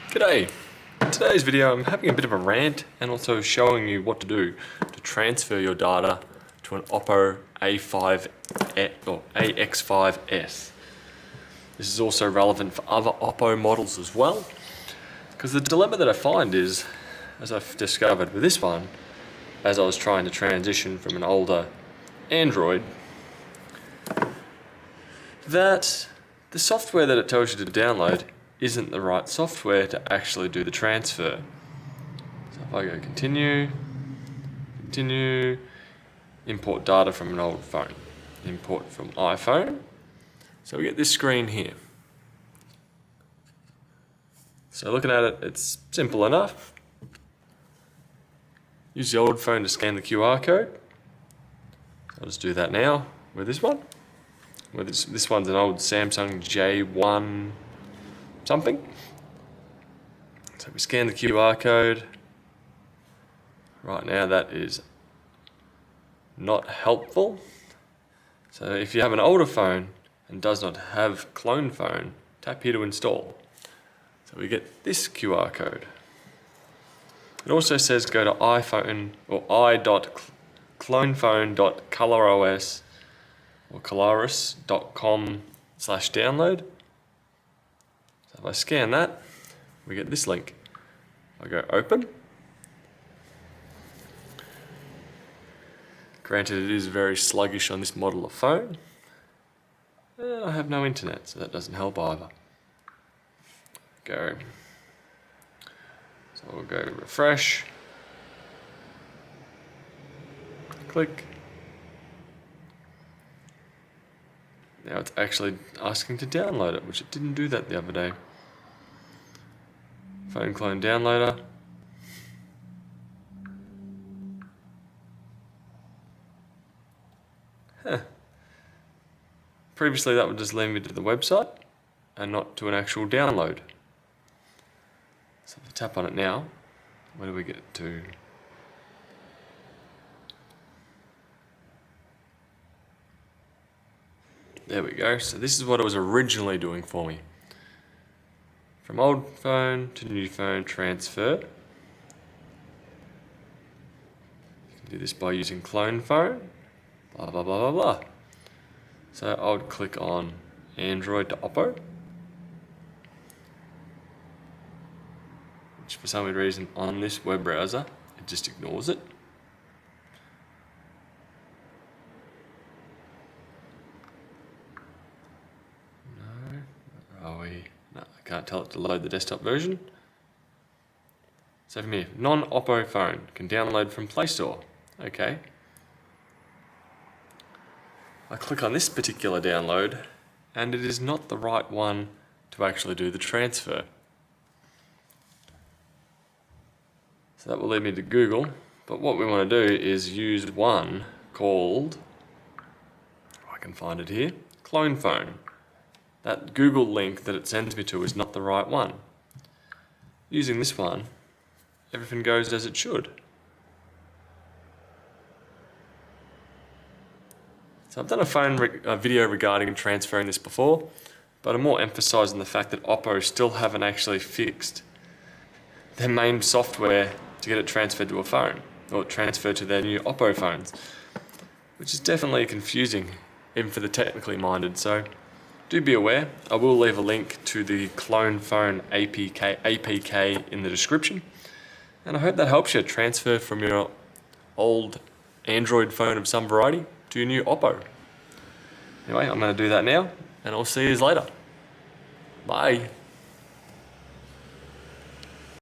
G'day! In today's video I'm having a bit of a rant and also showing you what to do to transfer your data to an Oppo AX5s. This is also relevant for other Oppo models as well, because the dilemma that I find is, as I've discovered with this one, as I was trying to transition from an older Android, that the software that it tells you to download isn't the right software to actually do the transfer. So if I go continue, import data from an old phone, import from iPhone, so we get this screen here. So looking at it, it's simple enough. Use the old phone to scan the QR code. I'll just do that now with this one. This one's an old Samsung J1 something. So we scan the QR code. Right now that is not helpful. So if you have an older phone and does not have clone phone, tap here to install. So we get this QR code. It also says go to iPhone or i.clonephone.coloros or coloris.com/download. So if I scan that, we get this link. I go open. Granted, it is very sluggish on this model of phone. And I have no internet, so that doesn't help either. Go. So we'll go refresh. Click. Now it's actually asking to download it, which it didn't do that the other day. Phone clone downloader. Previously that would just lead me to the website and not to an actual download. So if I tap on it now, where do we get to? There we go. So this is what it was originally doing for me. From old phone to new phone transfer. You can do this by using clone phone. Blah, blah, blah, blah, blah. So I would click on Android to Oppo, which for some weird reason on this web browser, it just ignores it. No, I can't tell it to load the desktop version. So from here, non-Oppo phone can download from Play Store. Okay. I click on this particular download and it is not the right one to actually do the transfer. So that will lead me to Google, but what we want to do is use one called, I can find it here, Clone Phone. That Google link that it sends me to is not the right one. Using this one, everything goes as it should. So I've done a video regarding transferring this before, but I'm more emphasising the fact that Oppo still haven't actually fixed their main software to get it transferred to a phone, or transferred to their new Oppo phones, which is definitely confusing, even for the technically minded. So do be aware. I will leave a link to the Clone Phone APK in the description, and I hope that helps you transfer from your old Android phone of some variety to your new Oppo. Anyway, I'm going to do that now, and I'll see you later. Bye.